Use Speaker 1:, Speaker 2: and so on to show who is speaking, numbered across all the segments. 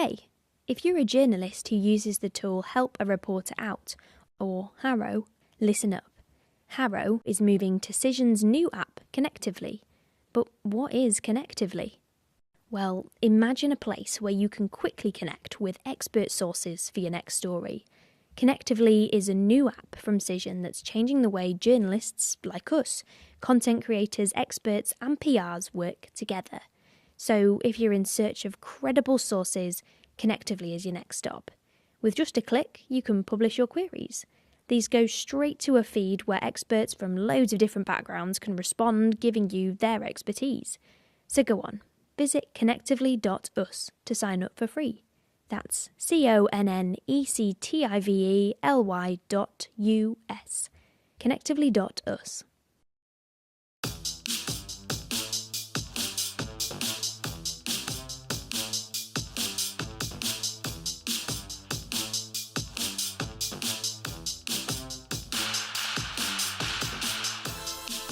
Speaker 1: Hey, if you're a journalist who uses the tool Help a Reporter Out, or Harrow, listen up. Harrow is moving to Cision's new app, Connectively. But what is Connectively? Well, imagine a place where you can quickly connect with expert sources for your next story. Connectively is a new app from Cision that's changing the way journalists, like us, content creators, experts and PRs work together. So if you're in search of credible sources, Connectively is your next stop. With just a click, you can publish your queries. These go straight to a feed where experts from loads of different backgrounds can respond, giving you their expertise. So go on, visit connectively.us to sign up for free. That's connectively.us. Connectively.us.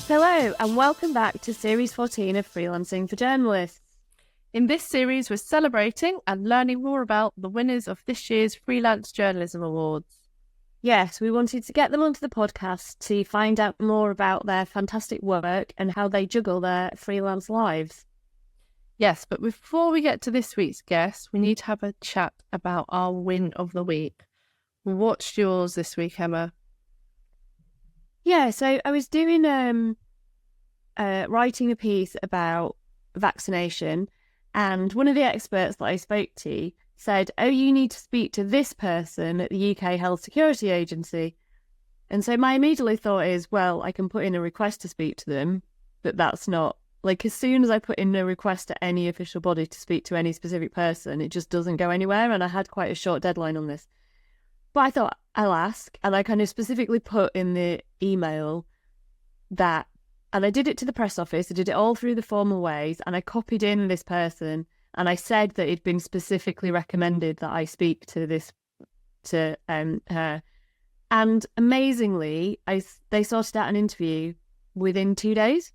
Speaker 2: Hello and welcome back to Series 14 of Freelancing for Journalists.
Speaker 3: In this series, we're celebrating and learning more about the winners of this year's Freelance Journalism Awards.
Speaker 2: Yes, we wanted to get them onto the podcast to find out more about their fantastic work and how they juggle their freelance lives.
Speaker 3: Yes, but before we get to this week's guest, we need to have a chat about our win of the week. What's yours this week, Emma?
Speaker 2: Yeah, so I was doing writing a piece about vaccination, and one of the experts that I spoke to said, oh, you need to speak to this person at the UK Health Security Agency. And so my immediate thought is, well, I can put in a request to speak to them, but that's not, like, as soon as I put in a request to any official body to speak to any specific person, it just doesn't go anywhere, and I had quite a short deadline on this. But I thought, I'll ask, and I kind of specifically put in the email that, and I did it to the press office, I did it all through the formal ways, and I copied in this person, and I said that it'd been specifically recommended that I speak to her. And amazingly, they sorted out an interview within 2 days,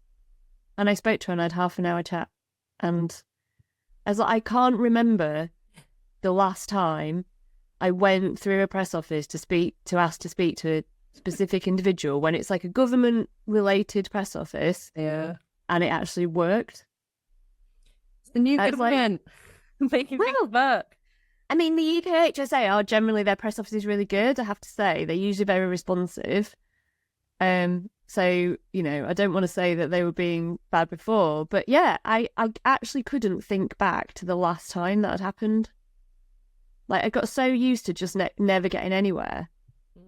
Speaker 2: and I spoke to her and I had half an hour chat. And I can't remember the last time I went through a press office to ask to speak to a specific individual when it's like a government-related press office.
Speaker 3: Yeah.
Speaker 2: And it actually worked.
Speaker 3: It's the new government. Making things work.
Speaker 2: I mean, the UK HSA are generally, their press office is really good, I have to say. They're usually very responsive. So, you know, I don't want to say that they were being bad before, but yeah, I actually couldn't think back to the last time that had happened. Like, I got so used to just never getting anywhere.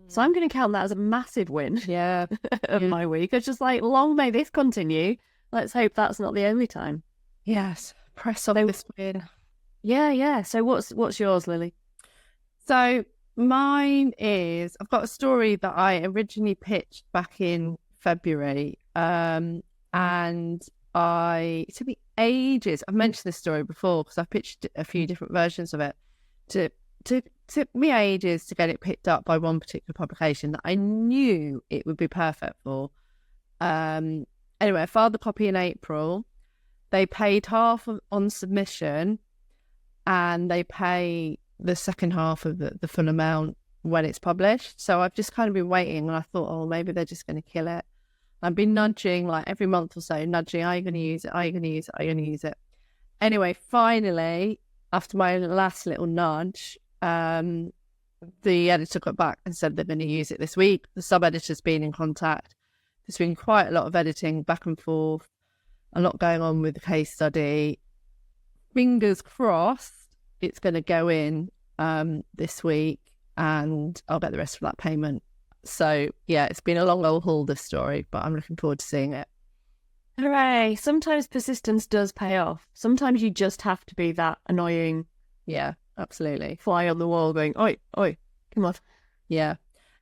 Speaker 2: So I'm going to count that as a massive win of my week. It's just like, long may this continue. Let's hope that's not the only time.
Speaker 3: Yes, press on this win.
Speaker 2: Yeah. So what's yours, Lily?
Speaker 3: So mine is, I've got a story that I originally pitched back in February. And it took me ages. I've mentioned this story before because I've pitched a few different versions of it. Took me ages to get it picked up by one particular publication that I knew it would be perfect for. Anyway, I filed the copy in April. They paid half on submission, and they pay the second half of the full amount when it's published. So I've just kind of been waiting, and I thought, oh, maybe they're just going to kill it. I've been nudging, like every month or so, nudging, are you going to use it? Are you going to use it? Are you going to use it? Anyway, finally, after my last little nudge, the editor got back and said they're going to use it this week. The sub-editor's been in contact. There's been quite a lot of editing back and forth, a lot going on with the case study. Fingers crossed it's going to go in this week, and I'll get the rest of that payment. So, yeah, it's been a long old haul, this story, but I'm looking forward to seeing it.
Speaker 2: Hooray. Sometimes persistence does pay off. Sometimes you just have to be that annoying.
Speaker 3: Yeah, absolutely.
Speaker 2: Fly on the wall going, oi, come on.
Speaker 3: Yeah.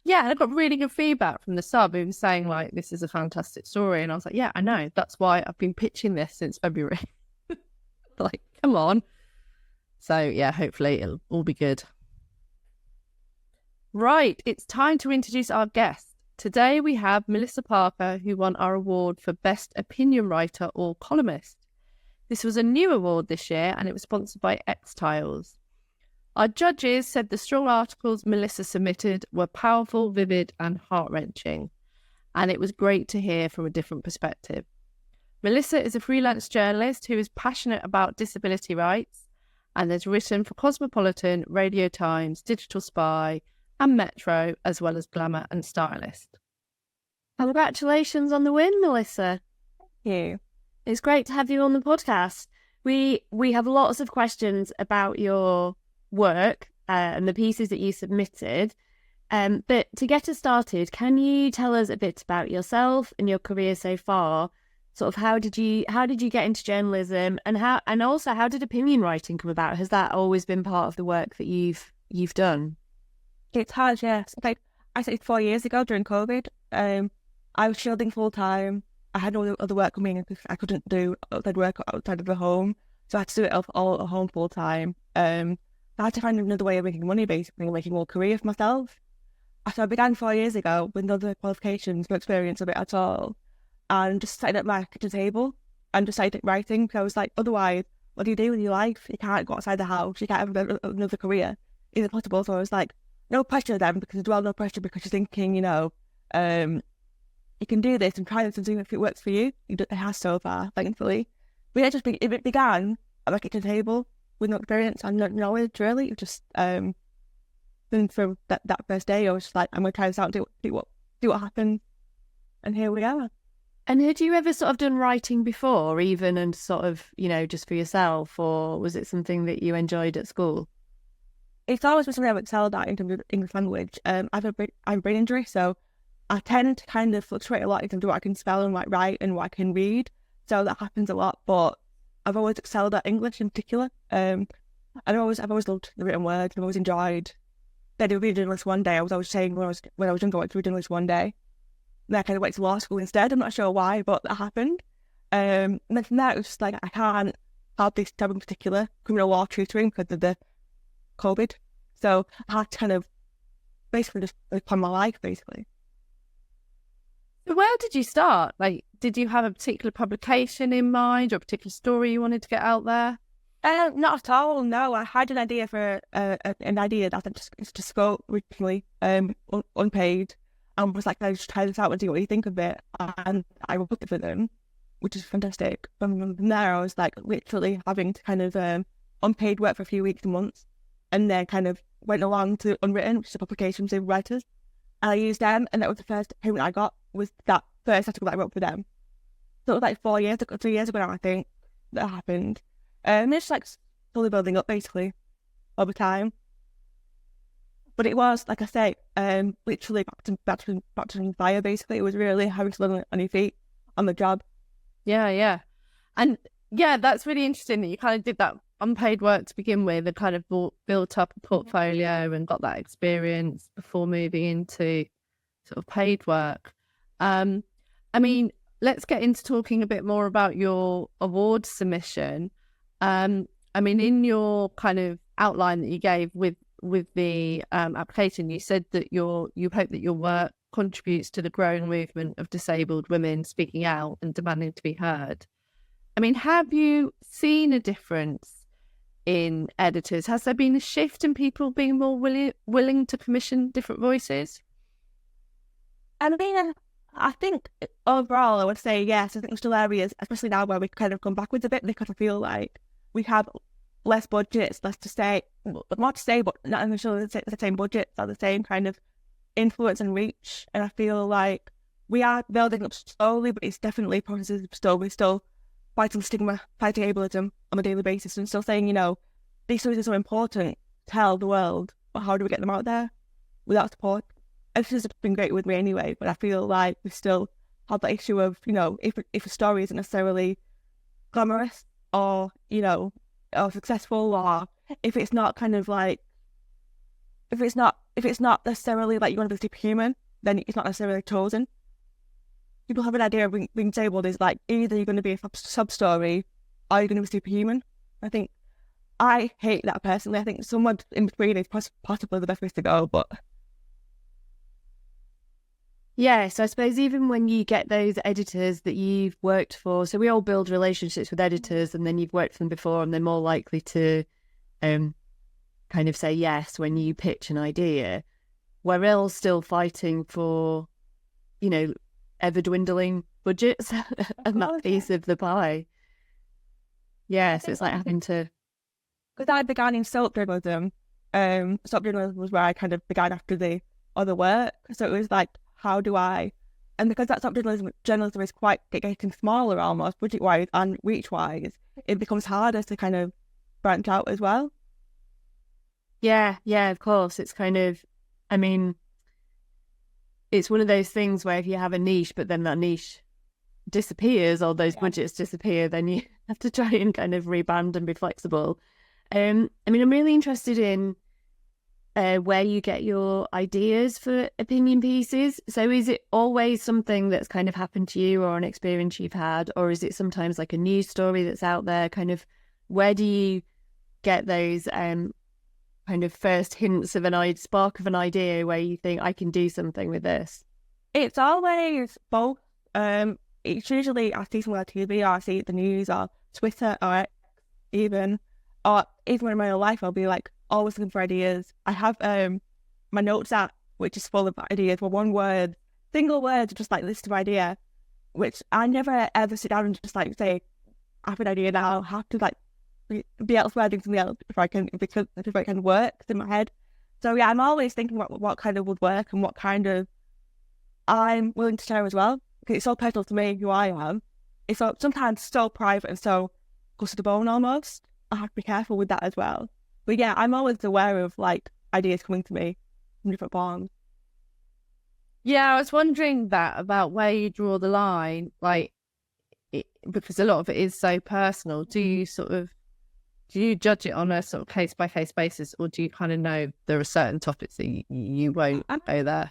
Speaker 3: Yeah, and I got really good feedback from the sub who was saying, like, this is a fantastic story. And I was like, yeah, I know. That's why I've been pitching this since February. Like, come on. So, yeah, hopefully it'll all be good. Right, it's time to introduce our guest. Today we have Melissa Parker, who won our award for Best Opinion Writer or Columnist. This was a new award this year, and it was sponsored by X Tiles. Our judges said the strong articles Melissa submitted were powerful, vivid, and heart-wrenching, and it was great to hear from a different perspective. Melissa is a freelance journalist who is passionate about disability rights and has written for Cosmopolitan, Radio Times, Digital Spy, and Metro, as well as Glamour and Stylist.
Speaker 2: Congratulations on the win, Melissa.
Speaker 3: Thank you.
Speaker 2: It's great to have you on the podcast. We have lots of questions about your work and the pieces that you submitted. But to get us started, can you tell us a bit about yourself and your career so far? Sort of how did you get into journalism, and also how did opinion writing come about? Has that always been part of the work that you've done?
Speaker 4: It's hard, yes. Like I said 4 years ago during COVID, I was shielding full time. I had no other work coming in because I couldn't do outside work outside of the home, so I had to do it all at home full time. I had to find another way of making money, basically, and making more career for myself. So I began 4 years ago with no other qualifications, no experience of it at all, and just sitting at my kitchen table and just started writing. Because I was like, otherwise, what do you do with your life? You can't go outside the house. You can't have another career. Is it possible? So I was like, no pressure then, because as well, no pressure because you're thinking, you can do this and try this and see if it works for you. It has so far, thankfully. But yeah, it began at my kitchen table with no experience and no knowledge, really. It just, then from that first day, I was just like, I'm going to try this out and see what happens. And here we are.
Speaker 2: And had you ever sort of done writing before, even, and sort of, just for yourself, or was it something that you enjoyed at school?
Speaker 4: It's always been something I've excelled at in terms of English language. I have a brain injury, so I tend to kind of fluctuate a lot in terms of what I can spell and write and what I can read. So that happens a lot, but I've always excelled at English in particular. I've always loved the written word. I've always enjoyed. Then to be a journalist one day. I was always saying when I was younger, I wanted to be a journalist one day. And then I kind of went to law school instead. I'm not sure why, but that happened. And then from there, it was just like, I can't have this job in particular, criminal law tutoring, because of the COVID. So I had to kind of basically just plan my life, basically.
Speaker 3: So where did you start? Like, did you have a particular publication in mind or a particular story you wanted to get out there?
Speaker 4: Not at all, no. I had an idea for an idea that I just scope originally, unpaid, and was like, I'll just try this out and see what you think of it. And I wrote it for them, which is fantastic. From there, I was like literally having to kind of unpaid work for a few weeks and months, and then kind of went along to Unwritten, which is a publication with writers. And I used them, and that was the first payment I got, was that first article that I wrote for them. So it was like 3 years ago now, I think, that happened. And it's like slowly building up, basically, over time. But it was, like I say, literally back to fire, basically. It was really having to learn on your feet, on the job.
Speaker 3: Yeah. And yeah, that's really interesting that you kind of did that unpaid work to begin with and kind of built up a portfolio and got that experience before moving into sort of paid work. I mean, let's get into talking a bit more about your award submission. I mean, in your kind of outline that you gave with the application, you said that you hope that your work contributes to the growing movement of disabled women speaking out and demanding to be heard. I mean, have you seen a difference in editors? Has there been a shift in people being more willing to commission different voices?
Speaker 4: I mean, I think overall, I would say yes. I think there's still areas, especially now where we kind of come backwards a bit, because I feel like we have less budgets, more to say, but not necessarily the same budgets or the same kind of influence and reach. And I feel like we are building up slowly, but it's definitely processes still. We're still fighting stigma, fighting ableism on a daily basis, and still saying, these stories are so important, tell the world, but how do we get them out there without support? Everything's been great with me anyway, but I feel like we still have that issue of, if a story isn't necessarily glamorous or, or successful, or if it's not kind of like, if it's not necessarily like you want to be superhuman, then it's not necessarily chosen. People have an idea of being disabled is like, either you're going to be a sub-story or you're going to be superhuman. I hate that personally. I think someone in between is possibly the best place to go, but...
Speaker 2: Yeah, so I suppose even when you get those editors that you've worked for, so we all build relationships with editors, and then you've worked for them before and they're more likely to kind of say yes when you pitch an idea, we're all still fighting for, you know, ever dwindling budgets and that piece of the pie. Yeah, so it's like having to...
Speaker 4: Because I began in soap journalism. Soap journalism was where I kind of began after the other work. So it was like, how do I... And because that soap journalism is quite getting smaller almost, budget-wise and reach-wise, it becomes harder to kind of branch out as well.
Speaker 2: Yeah, of course. It's kind of, I mean, it's one of those things where if you have a niche, but then that niche disappears or those budgets disappear, then you have to try and kind of reband and be flexible. I mean, I'm really interested in where you get your ideas for opinion pieces. So is it always something that's kind of happened to you or an experience you've had, or is it sometimes like a news story that's out there? Kind of where do you get those kind of first hints of spark of an idea where you think I can do something with this?
Speaker 4: It's always both. It's usually I see something on TV or I see it in the news or Twitter or even in my own life, I'll be like always looking for ideas. I have my notes app, which is full of ideas, well, one word, single word, just like list of idea, which I never ever sit down and just like say, I have an idea now, I have to like be elsewhere doing something else before it can work in my head. So yeah, I'm always thinking what kind of would work and what kind of I'm willing to share as well, because it's so personal to me who I am. It's so, sometimes so private and so close to the bone almost. I have to be careful with that as well. But yeah, I'm always aware of like ideas coming to me from different forms.
Speaker 3: Yeah, I was wondering that about where you draw the line, like because a lot of it is so personal. Do you judge it on a sort of case by case basis, or do you kind of know there are certain topics that you won't go there?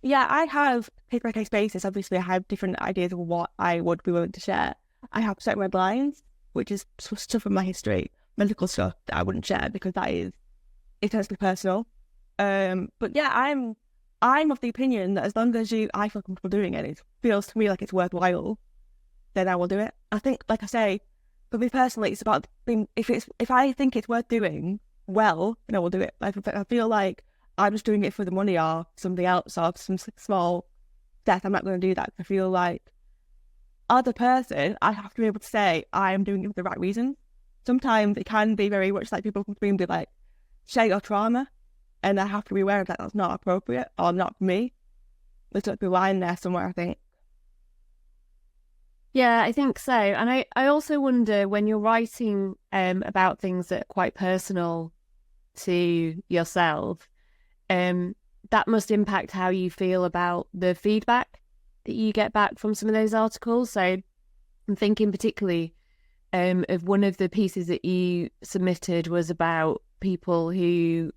Speaker 4: Yeah, I have case by case basis. Obviously, I have different ideas of what I would be willing to share. I have certain red lines, which is stuff from my history, medical stuff that I wouldn't share because that is intensely personal. But yeah, I'm of the opinion that as long as I feel comfortable doing it, it feels to me like it's worthwhile, then I will do it. I think, like I say, for me personally, it's about being, if I think it's worth doing well, then I will do it. Like, if I feel like I'm just doing it for the money or something else or some small death, I'm not going to do that. I feel like as a person, I have to be able to say I am doing it for the right reason. Sometimes it can be very much like people come to me and be like, share your trauma, and I have to be aware of that. That's not appropriate or not for me. There's a line there somewhere, I think.
Speaker 2: Yeah, I think so. And I also wonder, when you're writing about things that are quite personal to yourself, that must impact how you feel about the feedback that you get back from some of those articles. So I'm thinking particularly of one of the pieces that you submitted was about people who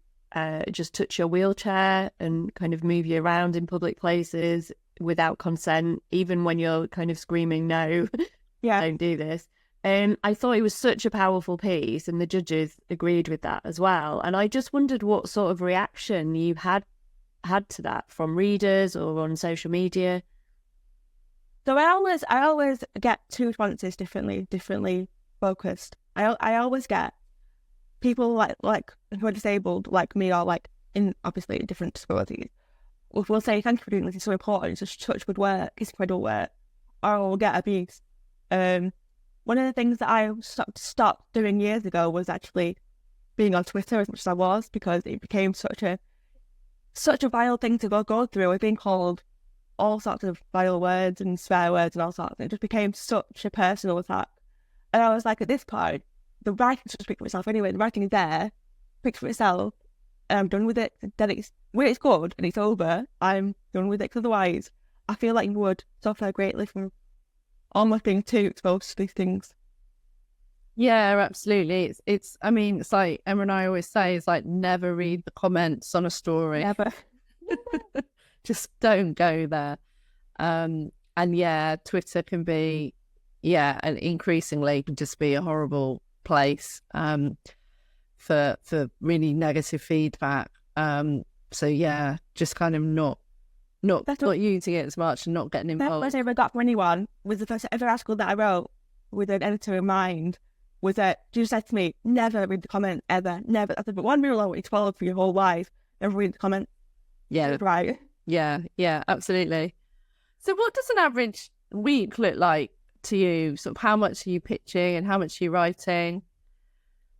Speaker 2: just touch your wheelchair and kind of move you around in public places without consent, even when you're kind of screaming, no, don't do this. I thought it was such a powerful piece, and the judges agreed with that as well. And I just wondered what sort of reaction you had to that from readers or on social media.
Speaker 4: So I always get two responses differently focused. I always get people like who are disabled like me, or like in obviously different disabilities, will say, thank you for doing this, it's so important, it's such good work, it's incredible work. Or we'll get abuse. One of the things that I stopped doing years ago was actually being on Twitter as much as I was, because it became such a vile thing to go through. I've been called all sorts of vile words and swear words and all sorts. It just became such a personal attack. And I was like, at this point, the writing should speak for itself anyway. The writing is there, speaks for itself, and I'm done with it. Then when it's good and it's over, I'm done with it. Because otherwise, I feel like you would suffer greatly from almost being too exposed to these things.
Speaker 3: Yeah, absolutely. It's I mean, it's like Emma and I always say, it's like never read the comments on a story.
Speaker 4: Never.
Speaker 3: Just don't go there. And yeah, Twitter can be, and increasingly can just be a horrible place for really negative feedback. So yeah, just kind of not using it as much and not getting involved.
Speaker 4: The first I ever got from anyone was the first ever article that I wrote with an editor in mind was that she just said to me, never read the comments, ever, never. I said, but one rule I want you to follow for your whole life, never read the comments.
Speaker 3: Yeah.
Speaker 4: Right.
Speaker 3: Yeah, absolutely. So what does an average week look like to you? Sort of how much are you pitching and how much are you writing?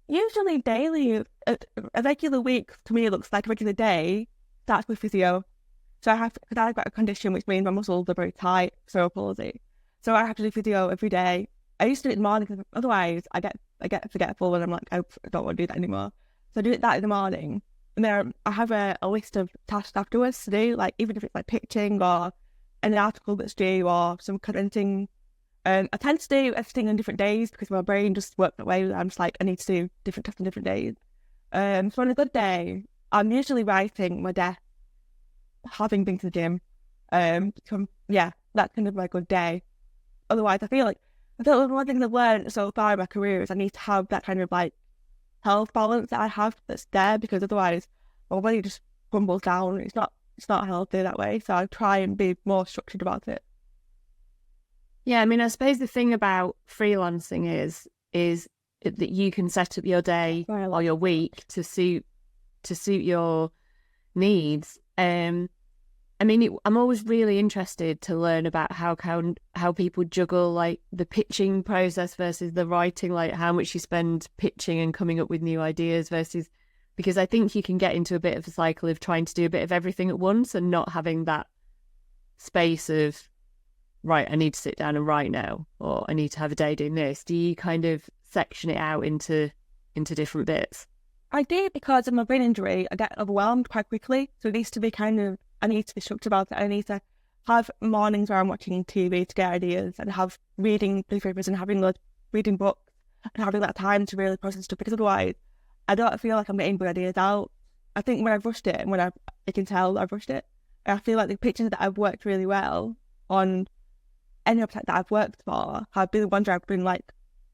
Speaker 4: Usually daily. A regular week to me looks like a regular day. Starts with physio. So because I've got a condition which means my muscles are very tight, cerebral palsy. So I have to do physio every day. I used to do it in the morning because otherwise I get forgetful and I'm like, I don't want to do that anymore. So I do that in the morning. And then I have a list of tasks afterwards to do, like even if it's like pitching or an article that's due or some contenting. I tend to do everything on different days because my brain just works that way. I'm just like, I need to do different tasks on different days. So on a good day, I'm usually writing my desk, having been to the gym. That's kind of my good day. Otherwise, I feel like one thing I've learned so far in my career is I need to have that kind of like health balance that I have that's there, because otherwise my body just crumbles down. It's not healthy that way. So I try and be more structured about it.
Speaker 2: Yeah, I mean, I suppose the thing about freelancing is that you can set up your day or your week to suit your needs. I mean, I'm always really interested to learn about how people juggle like the pitching process versus the writing, like how much you spend pitching and coming up with new ideas versus, because I think you can get into a bit of a cycle of trying to do a bit of everything at once and not having that space of, right, I need to sit down and write now, or I need to have a day doing this. Do you kind of section it out into different bits?
Speaker 4: I do, because of my brain injury, I get overwhelmed quite quickly. So it needs to be I need to be structured about it. I need to have mornings where I'm watching TV to get ideas and have reading newspapers and having reading books and having that time to really process stuff, because otherwise I don't feel like I'm getting good ideas out. I think when I've rushed it and I can tell I've rushed it, I feel like the pictures that I've worked really well on any website that I've worked for have been the ones where I've been like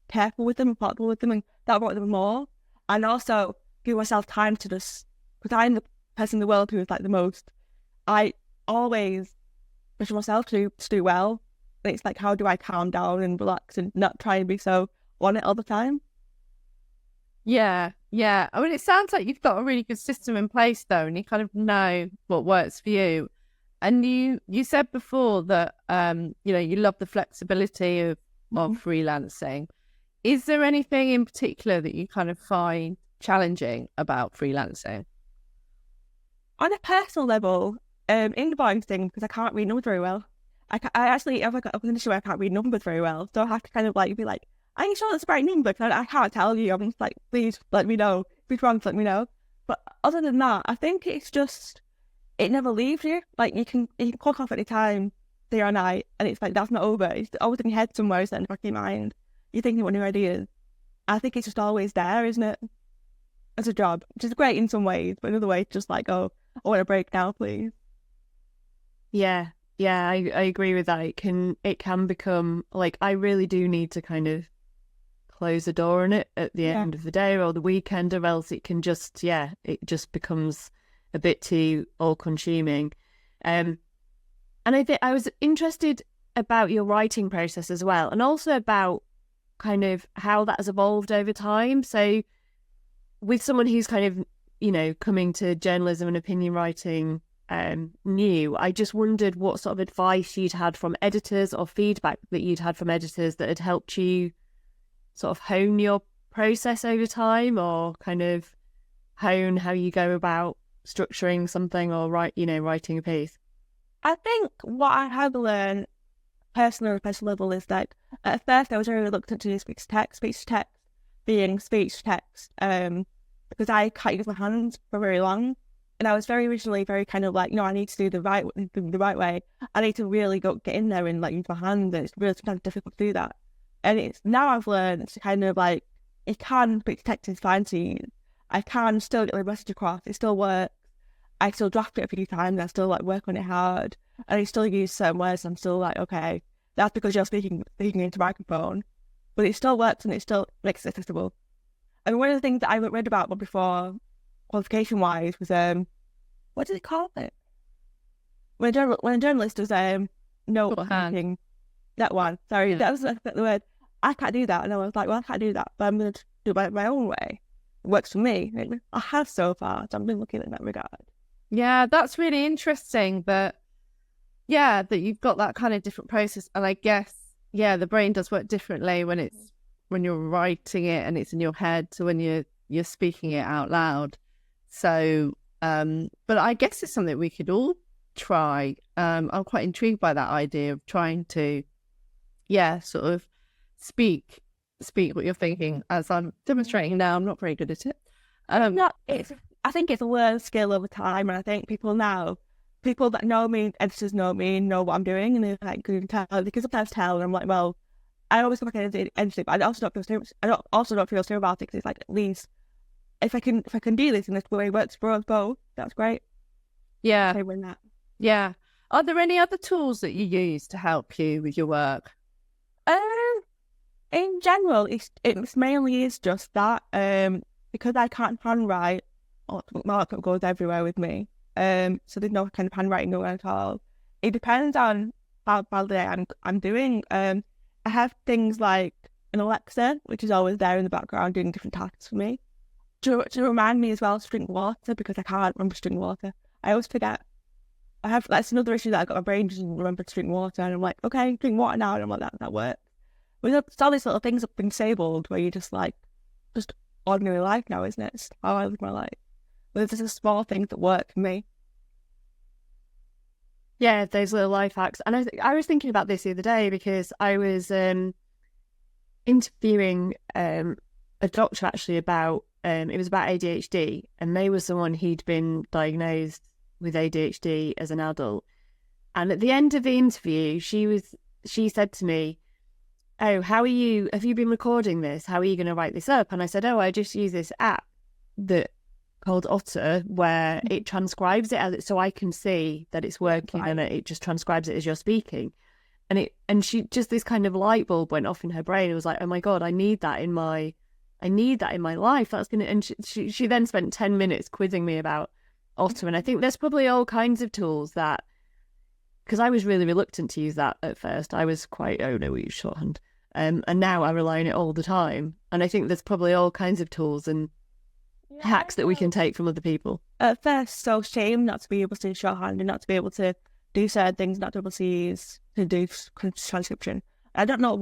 Speaker 4: careful with them and thoughtful with them, and that brought them more. And also give myself time to just, because I'm the person in the world who is like the most, I always push myself to do well. And it's like, how do I calm down and relax and not try and be so on it all the time?
Speaker 3: Yeah. I mean, it sounds like you've got a really good system in place though, and you kind of know what works for you. And you said before that you love the flexibility of freelancing. Is there anything in particular that you kind of find challenging about freelancing?
Speaker 4: On a personal level, invoicing, because I can't read numbers very well. I actually have like a condition where I can't read numbers very well, so I have to kind of like be like, are you sure that's the right number? Because I can't tell you. I'm just like, please let me know. If it's wrong, let me know. But other than that, I think it's just, it never leaves you. Like you can clock off any time, day or night, and it's like, that's not over. It's always in your head somewhere, it's in your mind. You're thinking about new ideas. I think it's just always there, isn't it? As a job, which is great in some ways, but in other ways, just like, oh, I want a break now, please.
Speaker 2: Yeah, I agree with that. It can become like, I really do need to kind of close the door on it at the end of the day or the weekend, or else it can just, it just becomes a bit too all-consuming. And I think I was interested about your writing process as well, and also about kind of how that has evolved over time. So with someone who's kind of, coming to journalism and opinion writing new, I just wondered what sort of advice you'd had from editors or feedback that you'd had from editors that had helped you sort of hone your process over time, or kind of hone how you go about structuring something or writing a piece.
Speaker 4: I think what I have learned personally on a personal level is that at first I was very reluctant to do speech to text being speech text, because I can't use my hands for very long. And I was originally very kind of like, no, I need to do the right way. I need to really get in there and like use my hands. And it's really sometimes difficult to do that. And it's now I've learned to kind of like, it can, speech text is fine to use. I can still get the message across. It still works. I still draft it a few times. I still like work on it hard. And I still use certain words. I'm still like, okay, that's because you're speaking into microphone. But it still works and it still makes it accessible. And one of the things that I read about before, qualification-wise, was what did it call it? When a journalist does note taking, that one. Sorry, that was the word. I can't do that. And I was like, well, I can't do that, but I'm going to do it my own way. It works for me. I have so far, so I've been looking in that regard.
Speaker 3: Yeah, that's really interesting that you've got that kind of different process. And I guess, the brain does work differently when you're writing it and it's in your head to when you're speaking it out loud. So, but I guess it's something we could all try. I'm quite intrigued by that idea of trying to, sort of speak what you're thinking. As I'm demonstrating now, I'm not very good at it.
Speaker 4: I think it's a learned skill over time, and I think people that know me, editors know me, know what I'm doing, and they're like, you can tell, they can sometimes tell, and I'm like, well, I always go back and edit, but I also don't feel stupid about it, because it's like, at least if I can do this and this way works for us both, that's great.
Speaker 3: Yeah.
Speaker 4: I win that.
Speaker 3: Yeah. Are there any other tools that you use to help you with your work?
Speaker 4: In general, it mainly is just that. Because I can't handwrite, markup goes everywhere with me. So there's no kind of handwriting going on at all. It depends on how badly I'm doing. I have things like an Alexa, which is always there in the background doing different tasks for me. To remind me as well to drink water, because I can't remember to drink water. I always forget. That's another issue that I've got. My brain doesn't remember to drink water, and I'm like, okay, drink water now, and I'm like, that works. But it's all these little things that have been disabled where you're just like, just ordinary life now, isn't it? It's how I live my life. But there's just small things that work for me.
Speaker 2: Yeah, those little life hacks. And I was thinking about this the other day, because I was interviewing a doctor actually about, it was about ADHD, and they were someone who'd been diagnosed with ADHD as an adult. And at the end of the interview, she said to me, oh, have you been recording this? How are you going to write this up? And I said, I just use this app called Otter, where it transcribes it so I can see that it's working, and it just transcribes it as you're speaking. And she just, this kind of light bulb went off in her brain. It was like, oh my God, I need that in my life. That's gonna. And she then spent 10 minutes quizzing me about Otter. And I think there's probably all kinds of tools that, because I was really reluctant to use that at first. I was quite, we use shorthand. And now I rely on it all the time. And I think there's probably all kinds of tools and hacks that we can take from other people.
Speaker 4: At first, so shame not to be able to use shorthand and not to be able to do certain things, not to be able to do transcription. I don't know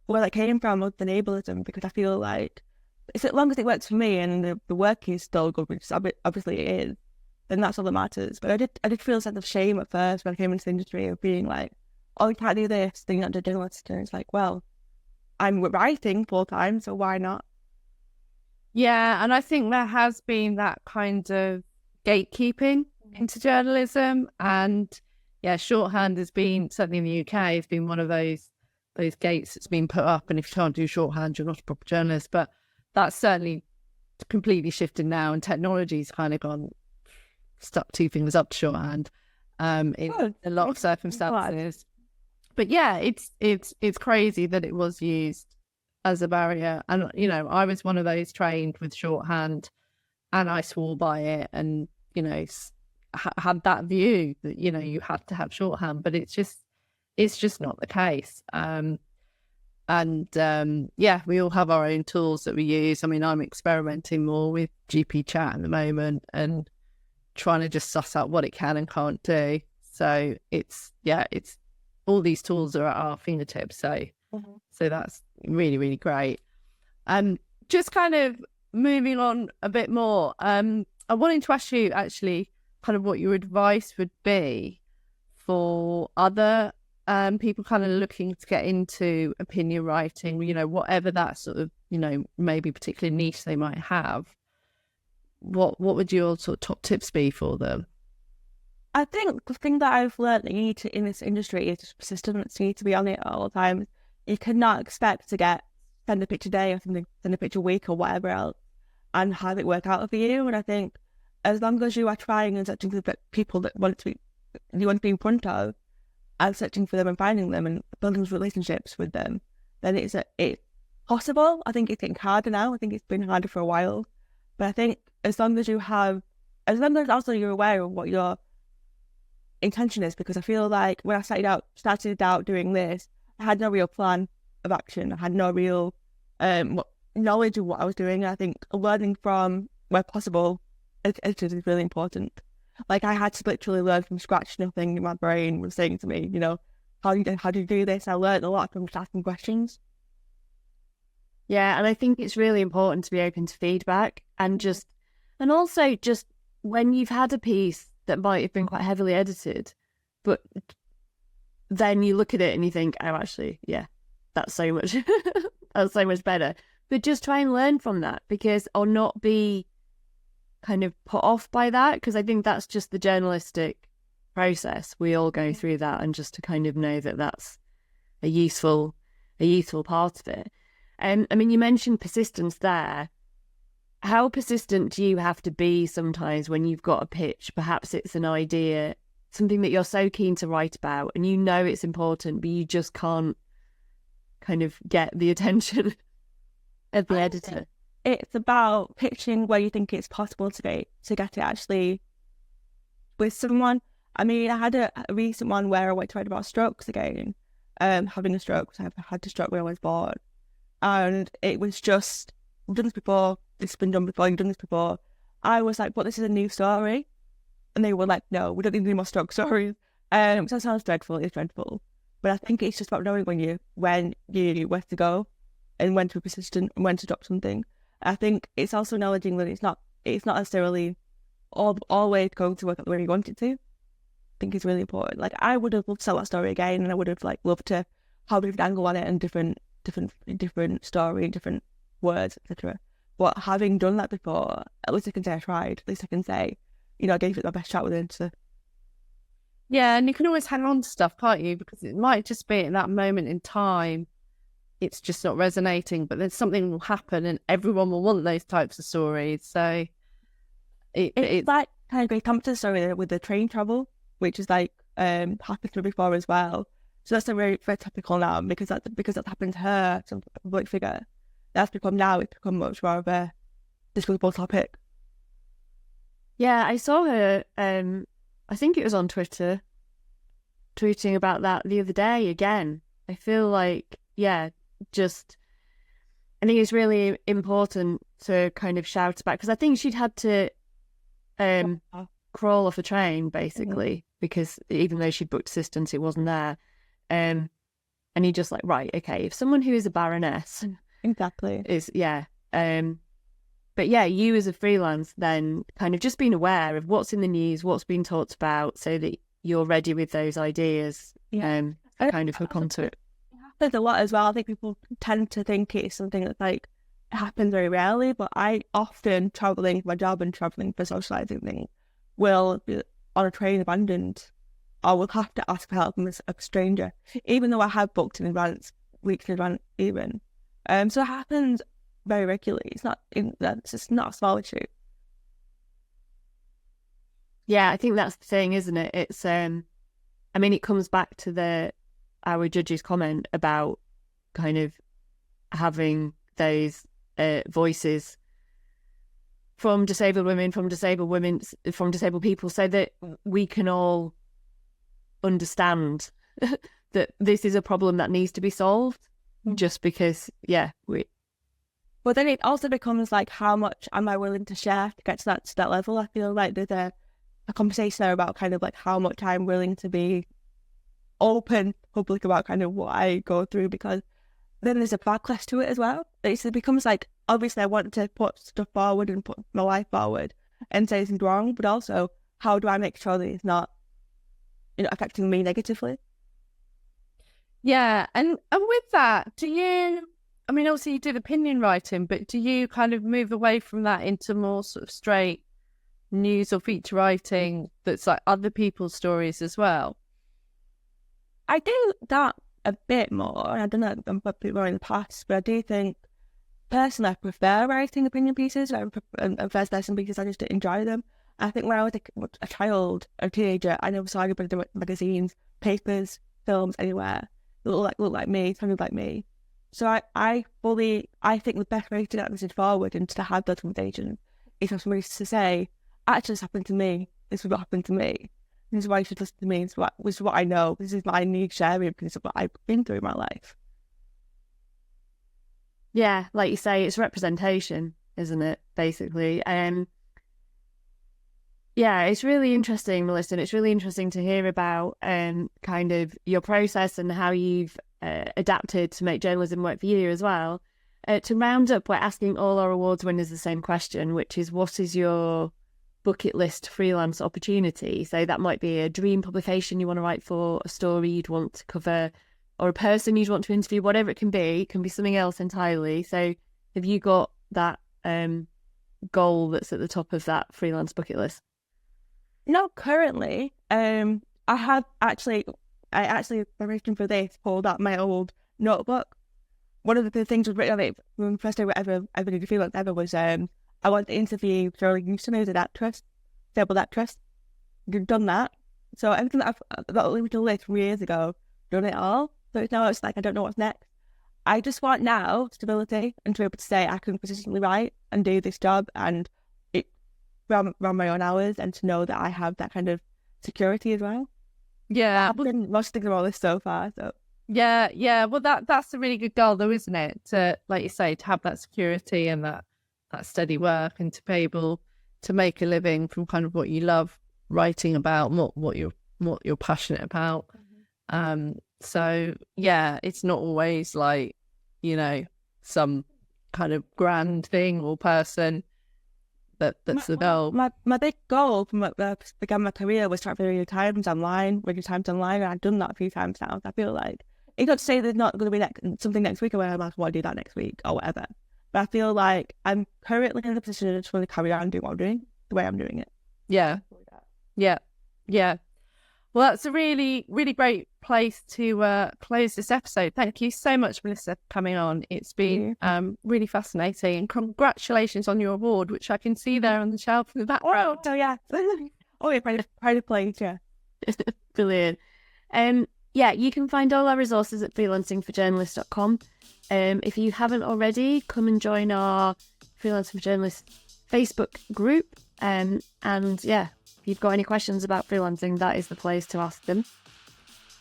Speaker 4: where that came from other than ableism, because I feel like as long as it works for me and the work is still good, which obviously it is, then that's all that matters. But I did feel a sense of shame at first when I came into the industry of being like, oh, you can't do this, then you're not a journalist. And it's like, well, I'm writing full time, so why not?
Speaker 3: Yeah, and I think there has been that kind of gatekeeping into journalism, and shorthand has been, certainly in the UK, has been one of those gates that's been put up, and if you can't do shorthand, you're not a proper journalist. But that's certainly completely shifted now, and technology's kind of stuck two fingers up to shorthand in a lot of circumstances. But it's crazy that it was used as a barrier. And, I was one of those trained with shorthand, and I swore by it, and, had that view that, you had to have shorthand, but it's just not the case. We all have our own tools that we use. I mean, I'm experimenting more with GP chat at the moment and trying to just suss out what it can and can't do. So it's all these tools are at our fingertips. So that's really, really great. Just kind of moving on a bit more. I wanted to ask you actually kind of what your advice would be for other people kind of looking to get into opinion writing, whatever that sort of, maybe particular niche they might have. What would your sort of top tips be for them?
Speaker 4: I think the thing that I've learned that you need to in this industry is just persistence. You need to be on it all the time. You cannot expect to send a picture a day or something, send a picture a week or whatever else, and have it work out for you. And I think as long as you are trying and searching for the people that you want to be in front of, and searching for them and finding them and building relationships with them, then it's possible. I think it's getting harder now. I think it's been harder for a while. But I think as long as also you're aware of what your intention is, because I feel like when I started out doing this, I had no real plan of action. I had no real knowledge of what I was doing. I think learning from where possible is really important. Like I had to literally learn from scratch. Nothing in my brain was saying to me, how do you do this? I learned a lot from just asking questions.
Speaker 2: Yeah, and I think it's really important to be open to feedback and also just when you've had a piece that might have been quite heavily edited, but then you look at it and you think, oh, actually, yeah, that's so much better. But just try and learn from that or not be kind of put off by that, because I think that's just the journalistic process. We all go through that, and just to kind of know that that's a useful part of it. I mean, you mentioned persistence there. How persistent do you have to be sometimes when you've got a pitch? Perhaps it's an idea, something that you're so keen to write about, and you know it's important, but you just can't kind of get the attention of the editor.
Speaker 4: It's about pitching where you think it's possible to get it actually with someone. I mean, I had a recent one where I went to write about strokes again, having a stroke, because I had a stroke when I was born. And it was just, we've done this before, this has been done before, you've done this before. I was like, but this is a new story. And they were like, no, we don't need any more stroke stories. So that sounds dreadful, it's dreadful. But I think it's just about knowing where to go and when to be persistent and when to drop something. I think it's also acknowledging that it's not necessarily always going to work out the way you want it to. I think it's really important. Like I would have loved to tell that story again, and I would have loved to have a different angle on it and different story, different words, etc. But having done that before, at least I can say I tried. At least I can say, I gave it my best shot with it. So.
Speaker 3: Yeah, and you can always hang on to stuff, can't you? Because it might just be at that moment in time, it's just not resonating, but then something will happen and everyone will want those types of stories. So it's
Speaker 4: like kind of great competition story with the train travel, which is like happened to me before as well. So that's a very, very typical now, because that happened to her, some public figure. It's become much more of a discussable topic.
Speaker 2: Yeah, I saw her, I think it was on Twitter, tweeting about that the other day again. I feel like, I think it's really important to kind of shout about, because I think she'd had to crawl off a train, basically, because even though she'd booked assistance, it wasn't there. And you're just like, right, okay, if someone who is a baroness
Speaker 4: exactly
Speaker 2: is but yeah, you as a freelance then kind of just being aware of what's in the news, what's being talked about, so that you're ready with those ideas to kind of hook onto it.
Speaker 4: There's a lot as well. I think people tend to think it's something that's like happens very rarely, but I often, traveling for my job and traveling for socializing things, will be on a train abandoned. I will have to ask for help from a stranger, even though I have booked in advance, weeks in advance even. So it happens very regularly. It's just not a small issue.
Speaker 2: Yeah, I think that's the thing, isn't it? It's it comes back to our judge's comment about kind of having those voices from disabled women, from disabled people, so that we can all understand that this is a problem that needs to be solved. Just because,
Speaker 4: But then it also becomes like, how much am I willing to share to get to that level? I feel like there's a conversation there about kind of like how much I'm willing to be open, public about kind of what I go through, because then there's a backlash to it as well. It becomes like, obviously I want to put stuff forward and put my life forward and say it's wrong, but also how do I make sure that it's not affecting me negatively?
Speaker 3: Yeah, and with that, obviously you did opinion writing, but do you kind of move away from that into more sort of straight news or feature writing that's like other people's stories as well?
Speaker 4: I do that a bit more. I've done that a bit more in the past, but I do think, personally, I prefer writing opinion pieces and first-person pieces. I just enjoy them. I think when I was a child, a teenager, I never saw anybody do magazines, papers, films, anywhere that look like me, sounded like me. So I think the best way to get that message forward and to have those conversations is for somebody to say, actually, this happened to me. This is what happened to me. This is why you should listen to me. This is what I know. This is my need sharing, because of what I've been through in my life.
Speaker 2: Yeah, like you say, it's representation, isn't it, basically? Yeah, it's really interesting, Melissa, and it's really interesting to hear about kind of your process and how you've adapted to make journalism work for you as well. To round up, we're asking all our awards winners the same question, which is, what is your bucket list freelance opportunity? So that might be a dream publication you want to write for, a story you'd want to cover, or a person you'd want to interview, whatever it can be. It can be something else entirely. So have you got that goal that's at the top of that freelance bucket list?
Speaker 4: No, currently, I actually, preparation for this, pulled out my old notebook. One of the things was written on it when the first time I ever did freelance ever was, I wanted to interview Shirley Houston, who's an actress, disabled actress. You've done that. So everything that I've got a little list from years ago, done it all. So now it's like, I don't know what's next. I just want now stability and to be able to say I can consistently write and do this job and run my own hours, and to know that I have that kind of security as well.
Speaker 3: Yeah.
Speaker 4: I've been most thinking about this so far. So
Speaker 3: Yeah. Well, that's a really good goal, though, isn't it? To, like you say, to have that security and that steady work, and to be able to make a living from kind of what you love writing about, what you're passionate about. So yeah, it's not always like, you know, some kind of grand thing or person that's the goal.
Speaker 4: My big goal from began my career was to write radio times online, and I've done that a few times now. I feel like it's not to say there's not going to be something next week, or I might want to do that next week or whatever. But I feel like I'm currently in the position to just want to carry on doing what I'm doing the way I'm doing it.
Speaker 3: Yeah. Well, that's a really, really great place to close this episode. Thank you so much, Melissa, for coming on. It's been really fascinating, and congratulations on your award, which I can see there on the shelf in the background.
Speaker 4: Oh yeah. Pride of place, yeah.
Speaker 2: Brilliant. Yeah, you can find all our resources at freelancingforjournalists.com. If you haven't already, come and join our Freelancing for Journalists Facebook group. And yeah, if you've got any questions about freelancing, that is the place to ask them.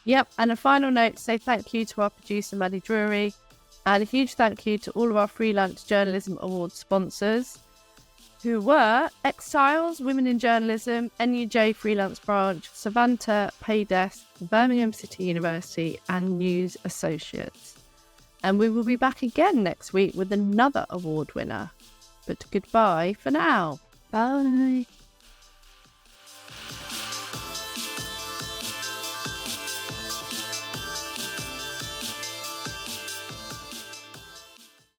Speaker 3: Yep, and a final note to say thank you to our producer, Maddie Drury, and a huge thank you to all of our Freelance Journalism Awards sponsors, who were Exiles, Women in Journalism, NUJ Freelance Branch, Savanta, Paydesk, Birmingham City University, and News Associates. And we will be back again next week with another award winner. But goodbye for now.
Speaker 2: Bye.